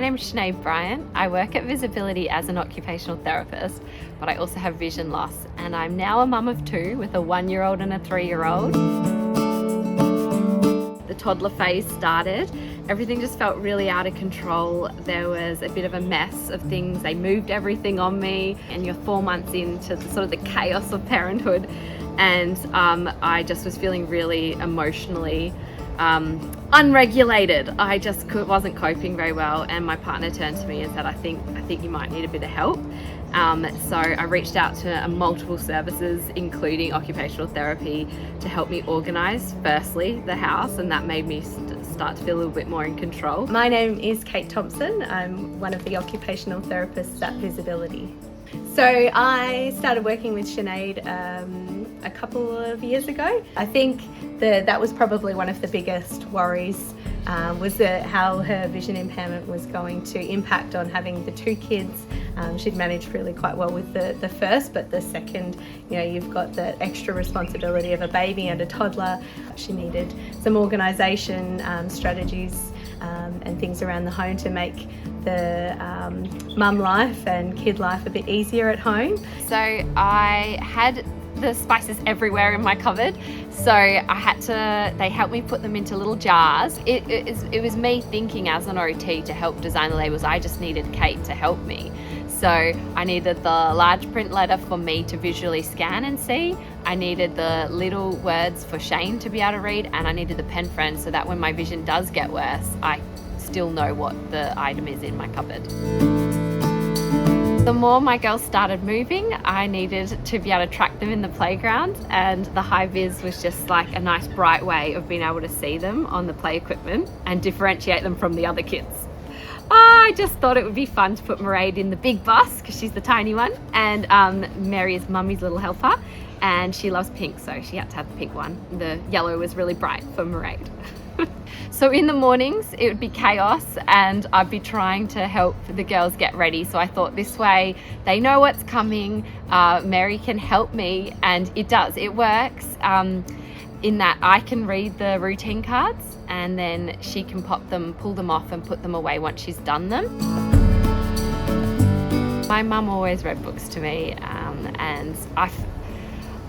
name's Sinead Bryant. I work at VisAbility as an occupational therapist, but I also have vision loss, and I'm now a mum of two with a 1-year-old and a 3-year-old. The toddler phase started. Everything just felt really out of control. There was a bit of a mess of things. They moved everything on me, and you're 4 months into the chaos of parenthood, and I just was feeling really emotionally unregulated. I just wasn't coping very well, and my partner turned to me and said, I think you might need a bit of help. So I reached out to multiple services, including occupational therapy, to help me organise, firstly, the house, and that made me start to feel a little bit more in control. My name is Kate Thompson. I'm one of the occupational therapists at VisAbility. So I started working with Sinead a couple of years ago. I think that was probably one of the biggest worries, was how her vision impairment was going to impact on having the 2 kids. She'd managed really quite well with the first, but the second, you've got the extra responsibility of a baby and a toddler. She needed some organisation strategies and things around the home to make the mum life and kid life a bit easier at home. So I had the spices everywhere in my cupboard, so they helped me put them into little jars. It was me thinking as an OT to help design the labels. I just needed Kate to help me. So I needed the large print letter for me to visually scan and see. I needed the little words for Shane to be able to read, and I needed the pen friend so that when my vision does get worse, I still know what the item is in my cupboard. The more my girls started moving, I needed to be able to track them in the playground, and the high vis was just like a nice bright way of being able to see them on the play equipment and differentiate them from the other kids. I just thought it would be fun to put Mairead in the big bus because she's the tiny one, and Mary is mummy's little helper, and she loves pink, so she had to have the pink one. The yellow was really bright for Mairead. So in the mornings it would be chaos, and I'd be trying to help the girls get ready. So I thought, this way they know what's coming, Mary can help me, and it works in that I can read the routine cards, and then she can pull them off and put them away once she's done them. My mum always read books to me, and I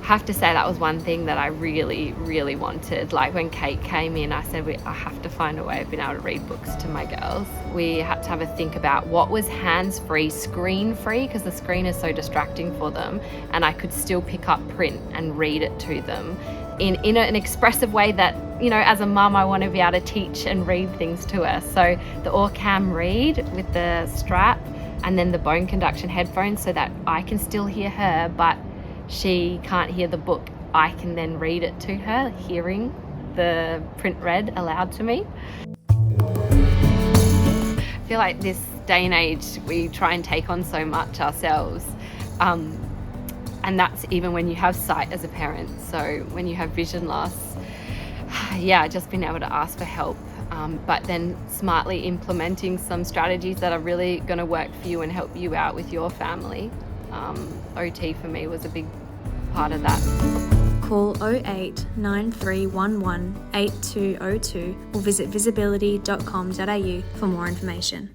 have to say that was one thing that I really, really wanted. Like when Kate came in, I said, I have to find a way of being able to read books to my girls. We had to have a think about what was hands-free, screen-free, because the screen is so distracting for them, and I could still pick up print and read it to them in an expressive way that, as a mum, I want to be able to teach and read things to her. So the Ocam read with the strap, and then the bone conduction headphones, so that I can still hear her, but she can't hear the book. I can then read it to her, hearing the print read aloud to me. I feel like this day and age, we try and take on so much ourselves. And that's even when you have sight as a parent. So when you have vision loss, just being able to ask for help, but then smartly implementing some strategies that are really going to work for you and help you out with your family. OT for me was a big part of that. Call 08 9311 8202 or visit visability.com.au for more information.